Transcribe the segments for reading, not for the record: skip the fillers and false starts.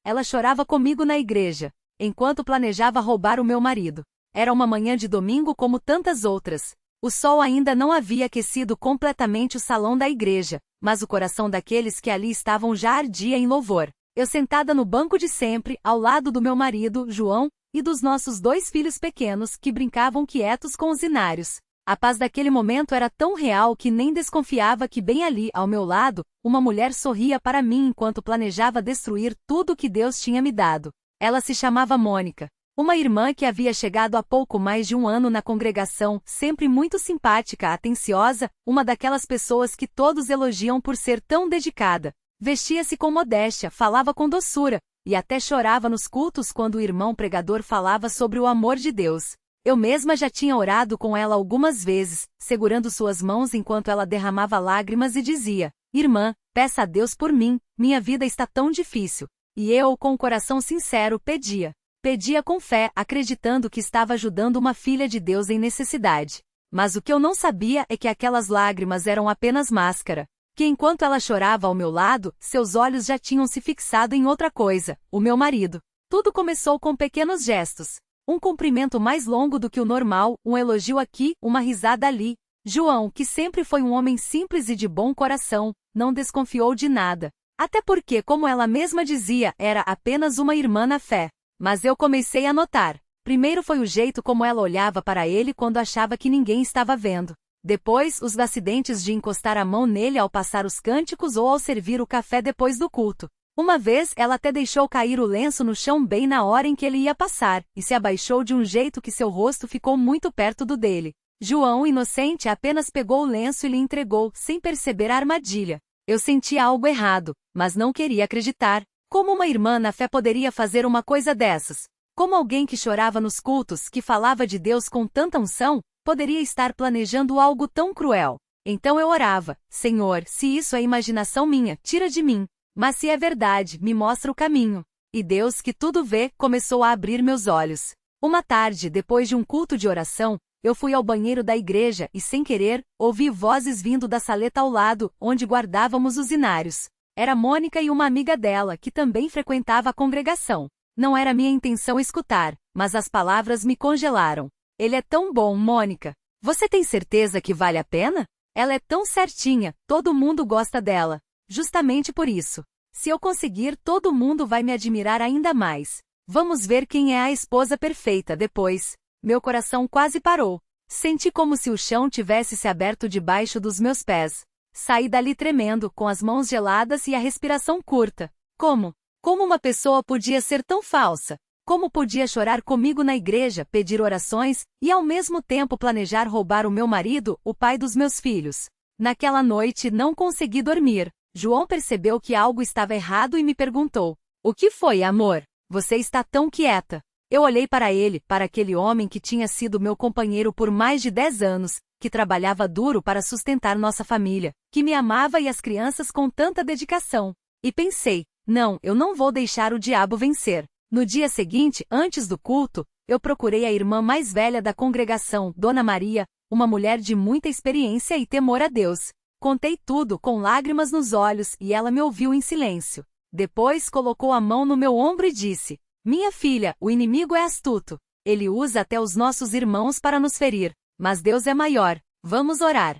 Ela chorava comigo na igreja, enquanto planejava roubar o meu marido. Era uma manhã de domingo como tantas outras. O sol ainda não havia aquecido completamente o salão da igreja, mas o coração daqueles que ali estavam já ardia em louvor. Eu sentada no banco de sempre, ao lado do meu marido, João, e dos nossos 2 filhos pequenos que brincavam quietos com os inários. A paz daquele momento era tão real que nem desconfiava que bem ali, ao meu lado, uma mulher sorria para mim enquanto planejava destruir tudo que Deus tinha me dado. Ela se chamava Mônica. Uma irmã que havia chegado há pouco mais de um ano na congregação, sempre muito simpática, atenciosa, uma daquelas pessoas que todos elogiam por ser tão dedicada. Vestia-se com modéstia, falava com doçura, e até chorava nos cultos quando o irmão pregador falava sobre o amor de Deus. Eu mesma já tinha orado com ela algumas vezes, segurando suas mãos enquanto ela derramava lágrimas e dizia: "Irmã, peça a Deus por mim, minha vida está tão difícil." E eu, com o coração sincero, pedia. Pedia com fé, acreditando que estava ajudando uma filha de Deus em necessidade. Mas o que eu não sabia é que aquelas lágrimas eram apenas máscara. Que enquanto ela chorava ao meu lado, seus olhos já tinham se fixado em outra coisa, o meu marido. Tudo começou com pequenos gestos. Um cumprimento mais longo do que o normal, um elogio aqui, uma risada ali. João, que sempre foi um homem simples e de bom coração, não desconfiou de nada. Até porque, como ela mesma dizia, era apenas uma irmã na fé. Mas eu comecei a notar. Primeiro foi o jeito como ela olhava para ele quando achava que ninguém estava vendo. Depois, os acidentes de encostar a mão nele ao passar os cânticos ou ao servir o café depois do culto. Uma vez, ela até deixou cair o lenço no chão bem na hora em que ele ia passar, e se abaixou de um jeito que seu rosto ficou muito perto do dele. João, inocente, apenas pegou o lenço e lhe entregou, sem perceber a armadilha. Eu sentia algo errado, mas não queria acreditar. Como uma irmã na fé poderia fazer uma coisa dessas? Como alguém que chorava nos cultos, que falava de Deus com tanta unção, poderia estar planejando algo tão cruel? Então eu orava: Senhor, se isso é imaginação minha, tira de mim. Mas se é verdade, me mostra o caminho. E Deus, que tudo vê, começou a abrir meus olhos. Uma tarde, depois de um culto de oração, eu fui ao banheiro da igreja e, sem querer, ouvi vozes vindo da saleta ao lado, onde guardávamos os inários. Era Mônica e uma amiga dela, que também frequentava a congregação. Não era minha intenção escutar, mas as palavras me congelaram. Ele é tão bom, Mônica. Você tem certeza que vale a pena? Ela é tão certinha, todo mundo gosta dela. Justamente por isso. Se eu conseguir, todo mundo vai me admirar ainda mais. Vamos ver quem é a esposa perfeita depois. Meu coração quase parou. Senti como se o chão tivesse se aberto debaixo dos meus pés. Saí dali tremendo, com as mãos geladas e a respiração curta. Como uma pessoa podia ser tão falsa? Como podia chorar comigo na igreja, pedir orações, e ao mesmo tempo planejar roubar o meu marido, o pai dos meus filhos? Naquela noite não consegui dormir. João percebeu que algo estava errado e me perguntou: "O que foi, amor? Você está tão quieta?" Eu olhei para ele, para aquele homem que tinha sido meu companheiro por mais de 10 anos, que trabalhava duro para sustentar nossa família, que me amava e as crianças com tanta dedicação. E pensei: não, eu não vou deixar o diabo vencer. No dia seguinte, antes do culto, eu procurei a irmã mais velha da congregação, Dona Maria, uma mulher de muita experiência e temor a Deus. Contei tudo com lágrimas nos olhos e ela me ouviu em silêncio. Depois colocou a mão no meu ombro e disse: "Minha filha, o inimigo é astuto. Ele usa até os nossos irmãos para nos ferir. Mas Deus é maior. Vamos orar."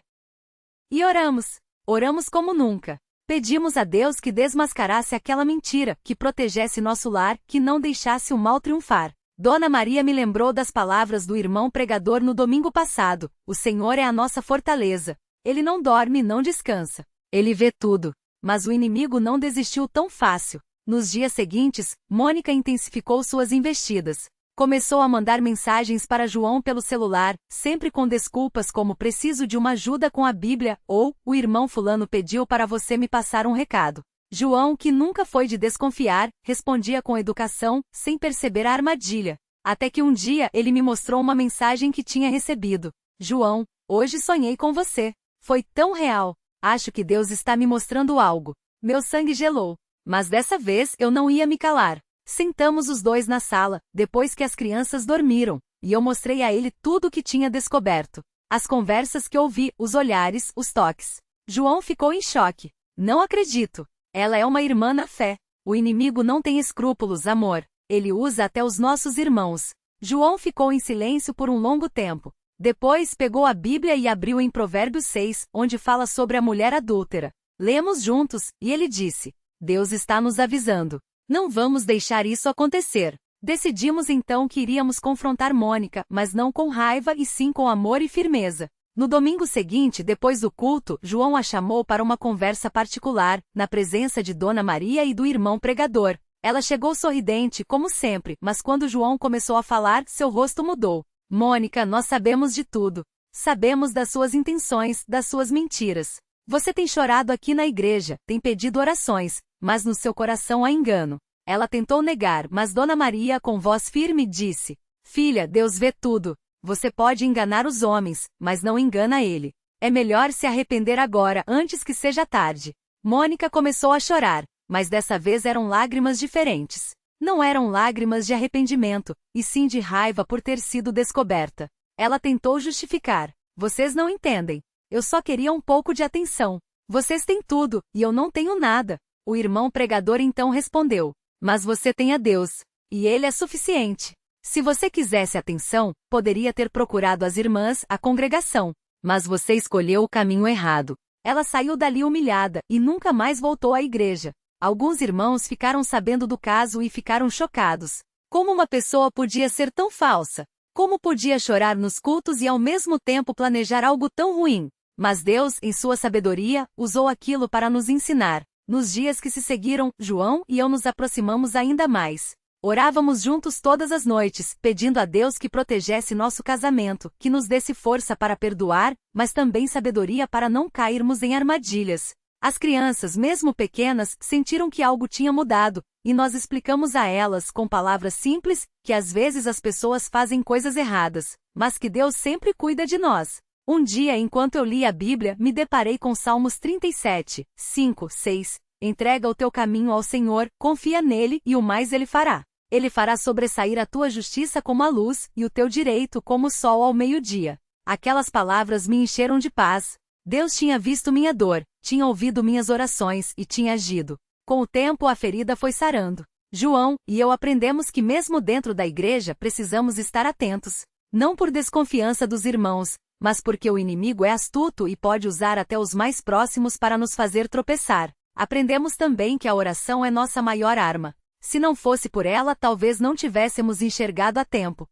E oramos. Oramos como nunca. Pedimos a Deus que desmascarasse aquela mentira, que protegesse nosso lar, que não deixasse o mal triunfar. Dona Maria me lembrou das palavras do irmão pregador no domingo passado: "O Senhor é a nossa fortaleza. Ele não dorme e não descansa. Ele vê tudo." Mas o inimigo não desistiu tão fácil. Nos dias seguintes, Mônica intensificou suas investidas. Começou a mandar mensagens para João pelo celular, sempre com desculpas como "preciso de uma ajuda com a Bíblia" ou "o irmão fulano pediu para você me passar um recado." João, que nunca foi de desconfiar, respondia com educação, sem perceber a armadilha. Até que um dia ele me mostrou uma mensagem que tinha recebido: "João, hoje sonhei com você. Foi tão real. Acho que Deus está me mostrando algo." Meu sangue gelou. Mas dessa vez eu não ia me calar. Sentamos os dois na sala, depois que as crianças dormiram, e eu mostrei a ele tudo o que tinha descoberto. As conversas que ouvi, os olhares, os toques. João ficou em choque. "Não acredito. Ela é uma irmã na fé." O inimigo não tem escrúpulos, amor. Ele usa até os nossos irmãos. João ficou em silêncio por um longo tempo. Depois pegou a Bíblia e abriu em Provérbios 6, onde fala sobre a mulher adúltera. Lemos juntos, e ele disse: Deus está nos avisando. Não vamos deixar isso acontecer. Decidimos então que iríamos confrontar Mônica, mas não com raiva e sim com amor e firmeza. No domingo seguinte, depois do culto, João a chamou para uma conversa particular, na presença de Dona Maria e do irmão pregador. Ela chegou sorridente, como sempre, mas quando João começou a falar, seu rosto mudou. Mônica, nós sabemos de tudo. Sabemos das suas intenções, das suas mentiras. Você tem chorado aqui na igreja, tem pedido orações, mas no seu coração há engano. Ela tentou negar, mas Dona Maria, com voz firme, disse: Filha, Deus vê tudo. Você pode enganar os homens, mas não engana ele. É melhor se arrepender agora, antes que seja tarde. Mônica começou a chorar, mas dessa vez eram lágrimas diferentes. Não eram lágrimas de arrependimento, e sim de raiva por ter sido descoberta. Ela tentou justificar. Vocês não entendem. Eu só queria um pouco de atenção. Vocês têm tudo, e eu não tenho nada. O irmão pregador então respondeu: Mas você tem a Deus, e ele é suficiente. Se você quisesse atenção, poderia ter procurado as irmãs, a congregação. Mas você escolheu o caminho errado. Ela saiu dali humilhada, e nunca mais voltou à igreja. Alguns irmãos ficaram sabendo do caso e ficaram chocados. Como uma pessoa podia ser tão falsa? Como podia chorar nos cultos e ao mesmo tempo planejar algo tão ruim? Mas Deus, em sua sabedoria, usou aquilo para nos ensinar. Nos dias que se seguiram, João e eu nos aproximamos ainda mais. Orávamos juntos todas as noites, pedindo a Deus que protegesse nosso casamento, que nos desse força para perdoar, mas também sabedoria para não cairmos em armadilhas. As crianças, mesmo pequenas, sentiram que algo tinha mudado, e nós explicamos a elas, com palavras simples, que às vezes as pessoas fazem coisas erradas, mas que Deus sempre cuida de nós. Um dia, enquanto eu lia a Bíblia, me deparei com Salmos 37, 5, 6. Entrega o teu caminho ao Senhor, confia nele, e o mais ele fará. Ele fará sobressair a tua justiça como a luz, e o teu direito como o sol ao meio-dia. Aquelas palavras me encheram de paz. Deus tinha visto minha dor, tinha ouvido minhas orações e tinha agido. Com o tempo a ferida foi sarando. João e eu aprendemos que mesmo dentro da igreja precisamos estar atentos. Não por desconfiança dos irmãos, mas porque o inimigo é astuto e pode usar até os mais próximos para nos fazer tropeçar. Aprendemos também que a oração é nossa maior arma. Se não fosse por ela, talvez não tivéssemos enxergado a tempo.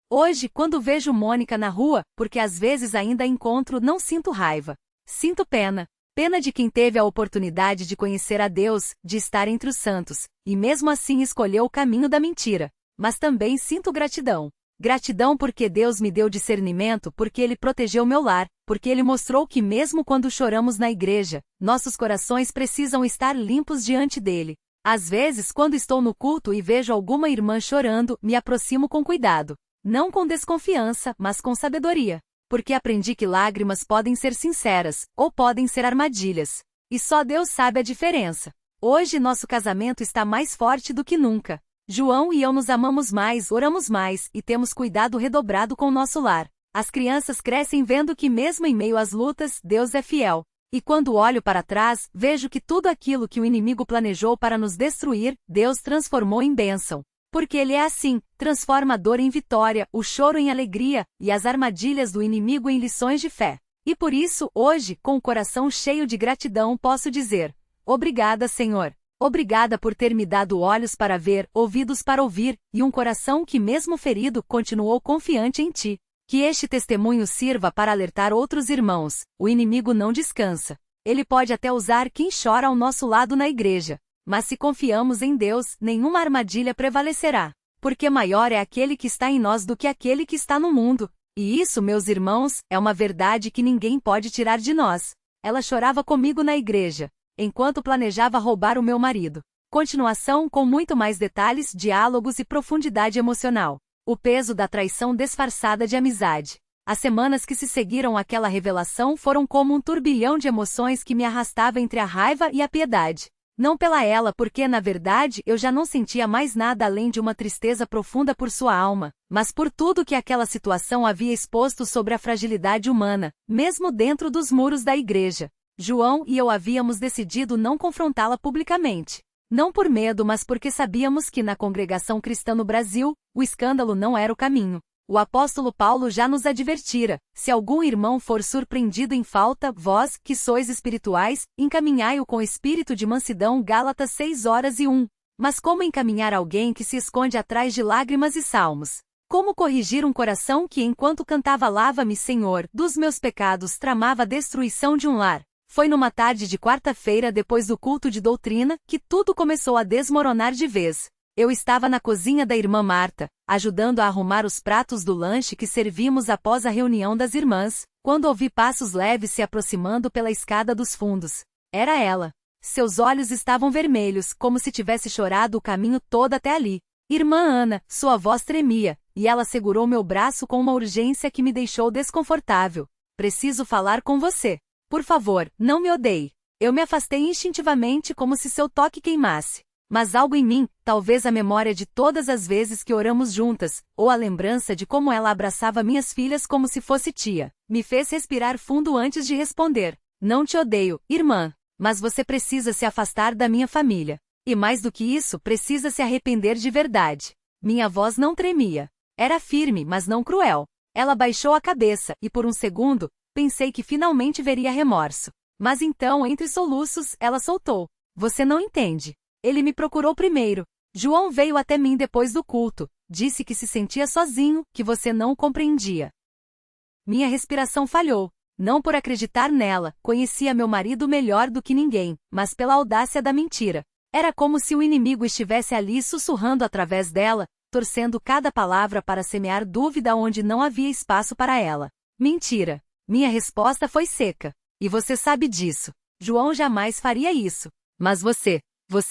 Hoje, quando vejo Mônica na rua, porque às vezes ainda a encontro, não sinto raiva. Sinto pena. Pena de quem teve a oportunidade de conhecer a Deus, de estar entre os santos, e mesmo assim escolheu o caminho da mentira. Mas também sinto gratidão. Gratidão porque Deus me deu discernimento, porque Ele protegeu meu lar, porque Ele mostrou que mesmo quando choramos na igreja, nossos corações precisam estar limpos diante dEle. Às vezes, quando estou no culto e vejo alguma irmã chorando, me aproximo com cuidado. Não com desconfiança, mas com sabedoria. Porque aprendi que lágrimas podem ser sinceras, ou podem ser armadilhas. E só Deus sabe a diferença. Hoje nosso casamento está mais forte do que nunca. João e eu nos amamos mais, oramos mais, e temos cuidado redobrado com nosso lar. As crianças crescem vendo que mesmo em meio às lutas, Deus é fiel. E quando olho para trás, vejo que tudo aquilo que o inimigo planejou para nos destruir, Deus transformou em bênção. Porque Ele é assim, transforma a dor em vitória, o choro em alegria, e as armadilhas do inimigo em lições de fé. E por isso, hoje, com o coração cheio de gratidão, posso dizer: Obrigada, Senhor. Obrigada por ter me dado olhos para ver, ouvidos para ouvir, e um coração que mesmo ferido continuou confiante em Ti. Que este testemunho sirva para alertar outros irmãos. O inimigo não descansa. Ele pode até usar quem chora ao nosso lado na igreja. Mas se confiamos em Deus, nenhuma armadilha prevalecerá. Porque maior é aquele que está em nós do que aquele que está no mundo. E isso, meus irmãos, é uma verdade que ninguém pode tirar de nós. Ela chorava comigo na igreja, enquanto planejava roubar o meu marido. Continuação com muito mais detalhes, diálogos e profundidade emocional. O peso da traição disfarçada de amizade. As semanas que se seguiram àquela revelação foram como um turbilhão de emoções que me arrastava entre a raiva e a piedade. Não pela ela, porque na verdade eu já não sentia mais nada além de uma tristeza profunda por sua alma, mas por tudo que aquela situação havia exposto sobre a fragilidade humana, mesmo dentro dos muros da igreja. João e eu havíamos decidido não confrontá-la publicamente. Não por medo, mas porque sabíamos que na congregação cristã no Brasil, o escândalo não era o caminho. O apóstolo Paulo já nos advertira: se algum irmão for surpreendido em falta, vós, que sois espirituais, encaminhai-o com espírito de mansidão. Gálatas 6:1. Mas como encaminhar alguém que se esconde atrás de lágrimas e salmos? Como corrigir um coração que, enquanto cantava "Lava-me, Senhor, dos meus pecados", tramava a destruição de um lar? Foi numa tarde de quarta-feira, depois do culto de doutrina, que tudo começou a desmoronar de vez. Eu estava na cozinha da irmã Marta, ajudando a arrumar os pratos do lanche que servimos após a reunião das irmãs, quando ouvi passos leves se aproximando pela escada dos fundos. Era ela. Seus olhos estavam vermelhos, como se tivesse chorado o caminho todo até ali. Irmã Ana, sua voz tremia, e ela segurou meu braço com uma urgência que me deixou desconfortável. Preciso falar com você. Por favor, não me odeie. Eu me afastei instintivamente como se seu toque queimasse. Mas algo em mim, talvez a memória de todas as vezes que oramos juntas, ou a lembrança de como ela abraçava minhas filhas como se fosse tia, me fez respirar fundo antes de responder. Não te odeio, irmã, mas você precisa se afastar da minha família. E mais do que isso, precisa se arrepender de verdade. Minha voz não tremia. Era firme, mas não cruel. Ela baixou a cabeça, e por um segundo, pensei que finalmente veria remorso. Mas então, entre soluços, ela soltou: você não entende. Ele me procurou primeiro. João veio até mim depois do culto. Disse que se sentia sozinho, que você não o compreendia. Minha respiração falhou. Não por acreditar nela, conhecia meu marido melhor do que ninguém, mas pela audácia da mentira. Era como se o inimigo estivesse ali sussurrando através dela, torcendo cada palavra para semear dúvida onde não havia espaço para ela. Mentira. Minha resposta foi seca. E você sabe disso. João jamais faria isso. Mas você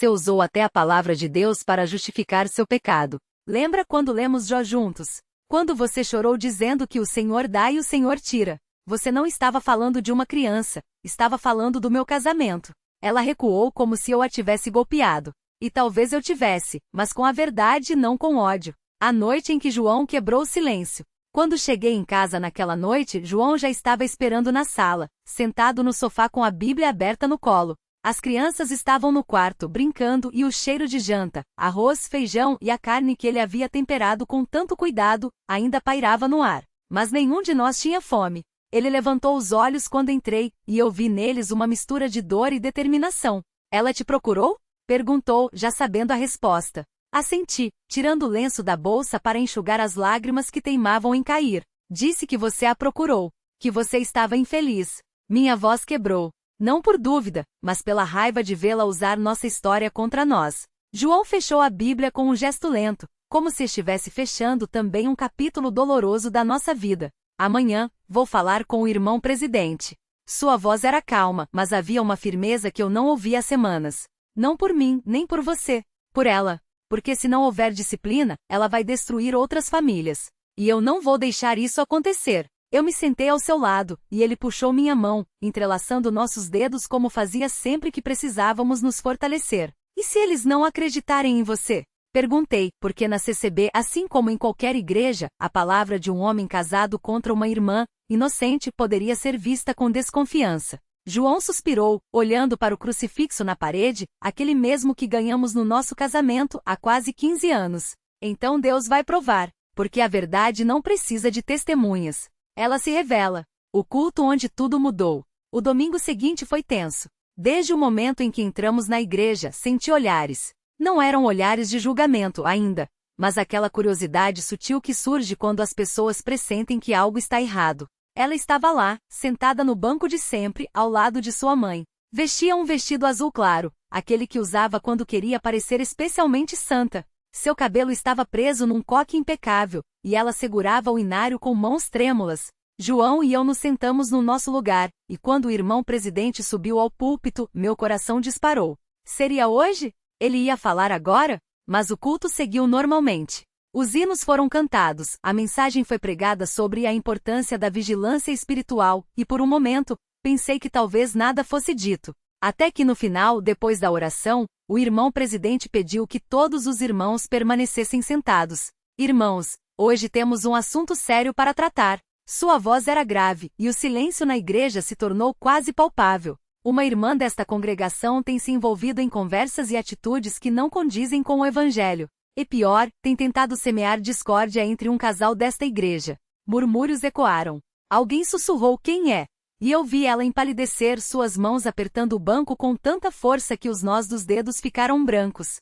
usou até a palavra de Deus para justificar seu pecado. Lembra quando lemos Jó juntos? Quando você chorou dizendo que o Senhor dá e o Senhor tira. Você não estava falando de uma criança, estava falando do meu casamento. Ela recuou como se eu a tivesse golpeado. E talvez eu tivesse, mas com a verdade e não com ódio. A noite em que João quebrou o silêncio. Quando cheguei em casa naquela noite, João já estava esperando na sala, sentado no sofá com a Bíblia aberta no colo. As crianças estavam no quarto, brincando, e o cheiro de janta, arroz, feijão e a carne que ele havia temperado com tanto cuidado, ainda pairava no ar. Mas nenhum de nós tinha fome. Ele levantou os olhos quando entrei, e eu vi neles uma mistura de dor e determinação. Ela te procurou? Perguntou, já sabendo a resposta. Assenti, tirando o lenço da bolsa para enxugar as lágrimas que teimavam em cair. Disse que você a procurou, que você estava infeliz. Minha voz quebrou. Não por dúvida, mas pela raiva de vê-la usar nossa história contra nós. João fechou a Bíblia com um gesto lento, como se estivesse fechando também um capítulo doloroso da nossa vida. Amanhã, vou falar com o irmão presidente. Sua voz era calma, mas havia uma firmeza que eu não ouvia há semanas. Não por mim, nem por você. Por ela. Porque se não houver disciplina, ela vai destruir outras famílias. E eu não vou deixar isso acontecer. Eu me sentei ao seu lado, e ele puxou minha mão, entrelaçando nossos dedos como fazia sempre que precisávamos nos fortalecer. E se eles não acreditarem em você? Perguntei, porque na CCB, assim como em qualquer igreja, a palavra de um homem casado contra uma irmã inocente poderia ser vista com desconfiança. João suspirou, olhando para o crucifixo na parede, aquele mesmo que ganhamos no nosso casamento há quase 15 anos. Então Deus vai provar, porque a verdade não precisa de testemunhas. Ela se revela. O culto onde tudo mudou. O domingo seguinte foi tenso. Desde o momento em que entramos na igreja, senti olhares. Não eram olhares de julgamento ainda, mas aquela curiosidade sutil que surge quando as pessoas pressentem que algo está errado. Ela estava lá, sentada no banco de sempre, ao lado de sua mãe. Vestia um vestido azul claro, aquele que usava quando queria parecer especialmente santa. Seu cabelo estava preso num coque impecável, e ela segurava o inário com mãos trêmulas. João e eu nos sentamos no nosso lugar, e quando o irmão presidente subiu ao púlpito, meu coração disparou. Seria hoje? Ele ia falar agora? Mas o culto seguiu normalmente. Os hinos foram cantados, a mensagem foi pregada sobre a importância da vigilância espiritual, e por um momento, pensei que talvez nada fosse dito. Até que no final, depois da oração, o irmão presidente pediu que todos os irmãos permanecessem sentados. Irmãos, hoje temos um assunto sério para tratar. Sua voz era grave, e o silêncio na igreja se tornou quase palpável. Uma irmã desta congregação tem se envolvido em conversas e atitudes que não condizem com o Evangelho. E pior, tem tentado semear discórdia entre um casal desta igreja. Murmúrios ecoaram. Alguém sussurrou quem é. E eu vi ela empalidecer, suas mãos apertando o banco com tanta força que os nós dos dedos ficaram brancos.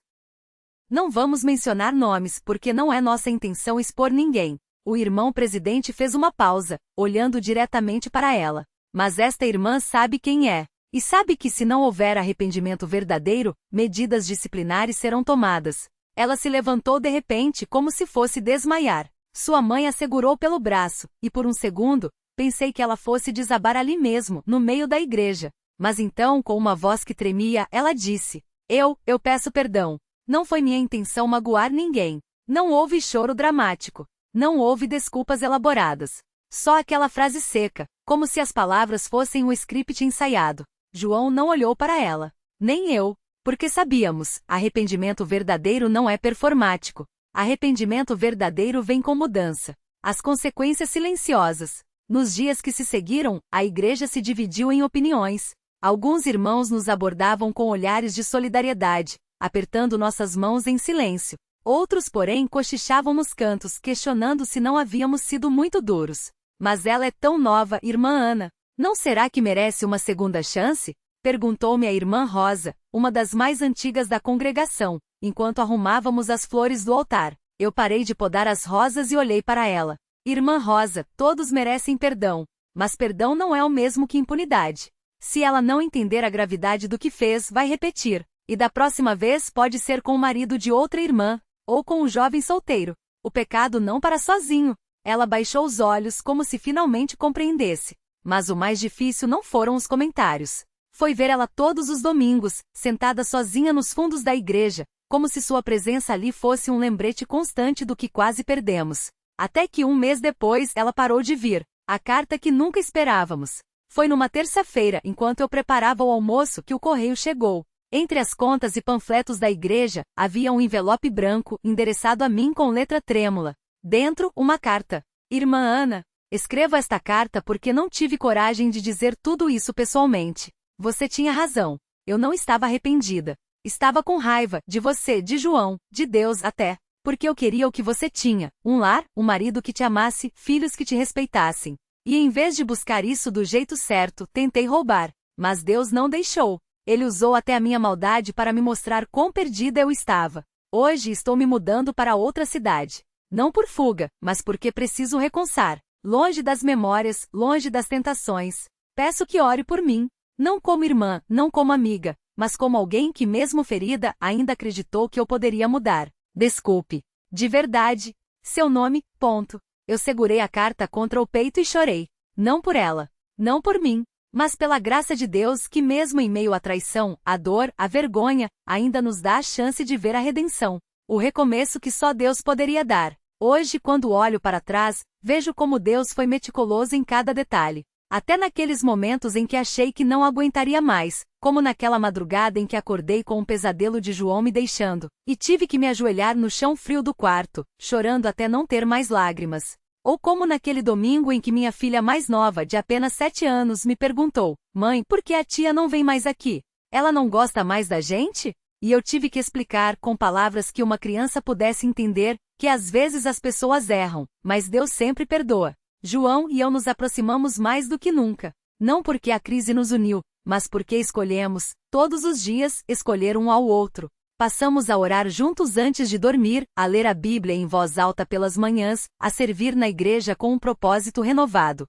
Não vamos mencionar nomes, porque não é nossa intenção expor ninguém. O irmão presidente fez uma pausa, olhando diretamente para ela. Mas esta irmã sabe quem é. E sabe que se não houver arrependimento verdadeiro, medidas disciplinares serão tomadas. Ela se levantou de repente como se fosse desmaiar. Sua mãe a segurou pelo braço, e por um segundo, pensei que ela fosse desabar ali mesmo, no meio da igreja. Mas então, com uma voz que tremia, ela disse: Eu peço perdão. Não foi minha intenção magoar ninguém. Não houve choro dramático. Não houve desculpas elaboradas. Só aquela frase seca, como se as palavras fossem um script ensaiado. João não olhou para ela. Nem eu. Porque sabíamos, arrependimento verdadeiro não é performático. Arrependimento verdadeiro vem com mudança. As consequências silenciosas. Nos dias que se seguiram, a igreja se dividiu em opiniões. Alguns irmãos nos abordavam com olhares de solidariedade, apertando nossas mãos em silêncio. Outros, porém, cochichavam nos cantos, questionando se não havíamos sido muito duros. Mas ela é tão nova, irmã Ana. Não será que merece uma segunda chance? Perguntou-me a irmã Rosa, uma das mais antigas da congregação, enquanto arrumávamos as flores do altar. Eu parei de podar as rosas e olhei para ela. Irmã Rosa, todos merecem perdão, mas perdão não é o mesmo que impunidade. Se ela não entender a gravidade do que fez, vai repetir. E da próxima vez pode ser com o marido de outra irmã, ou com um jovem solteiro. O pecado não para sozinho. Ela baixou os olhos como se finalmente compreendesse. Mas o mais difícil não foram os comentários. Foi ver ela todos os domingos, sentada sozinha nos fundos da igreja, como se sua presença ali fosse um lembrete constante do que quase perdemos. Até que um mês depois ela parou de vir. A carta que nunca esperávamos. Foi numa terça-feira, enquanto eu preparava o almoço, que o correio chegou. Entre as contas e panfletos da igreja, havia um envelope branco, endereçado a mim com letra trêmula. Dentro, uma carta. Irmã Ana, escrevo esta carta porque não tive coragem de dizer tudo isso pessoalmente. Você tinha razão. Eu não estava arrependida. Estava com raiva, de você, de João, de Deus até. Porque eu queria o que você tinha, um lar, um marido que te amasse, filhos que te respeitassem. E em vez de buscar isso do jeito certo, tentei roubar. Mas Deus não deixou. Ele usou até a minha maldade para me mostrar quão perdida eu estava. Hoje estou me mudando para outra cidade. Não por fuga, mas porque preciso reconciliar. Longe das memórias, longe das tentações. Peço que ore por mim. Não como irmã, não como amiga, mas como alguém que, mesmo ferida, ainda acreditou que eu poderia mudar. Desculpe. De verdade. Seu nome, ponto. Eu segurei a carta contra o peito e chorei. Não por ela. Não por mim. Mas pela graça de Deus que, mesmo em meio à traição, à dor, à vergonha, ainda nos dá a chance de ver a redenção. O recomeço que só Deus poderia dar. Hoje, quando olho para trás, vejo como Deus foi meticuloso em cada detalhe. Até naqueles momentos em que achei que não aguentaria mais, como naquela madrugada em que acordei com um pesadelo de João me deixando, e tive que me ajoelhar no chão frio do quarto, chorando até não ter mais lágrimas. Ou como naquele domingo em que minha filha mais nova, de apenas 7 anos, me perguntou: Mãe, por que a tia não vem mais aqui? Ela não gosta mais da gente? E eu tive que explicar, com palavras que uma criança pudesse entender, que às vezes as pessoas erram, mas Deus sempre perdoa. João e eu nos aproximamos mais do que nunca. Não porque a crise nos uniu, mas porque escolhemos, todos os dias, escolher um ao outro. Passamos a orar juntos antes de dormir, a ler a Bíblia em voz alta pelas manhãs, a servir na igreja com um propósito renovado.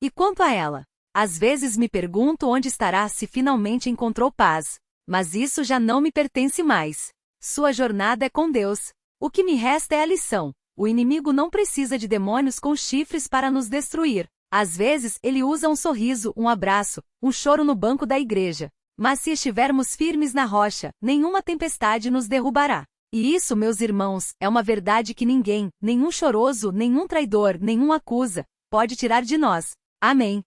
E quanto a ela? Às vezes me pergunto onde estará se finalmente encontrou paz. Mas isso já não me pertence mais. Sua jornada é com Deus. O que me resta é a lição. O inimigo não precisa de demônios com chifres para nos destruir. Às vezes, ele usa um sorriso, um abraço, um choro no banco da igreja. Mas se estivermos firmes na rocha, nenhuma tempestade nos derrubará. E isso, meus irmãos, é uma verdade que ninguém, nenhum choroso, nenhum traidor, nenhum acusa, pode tirar de nós. Amém.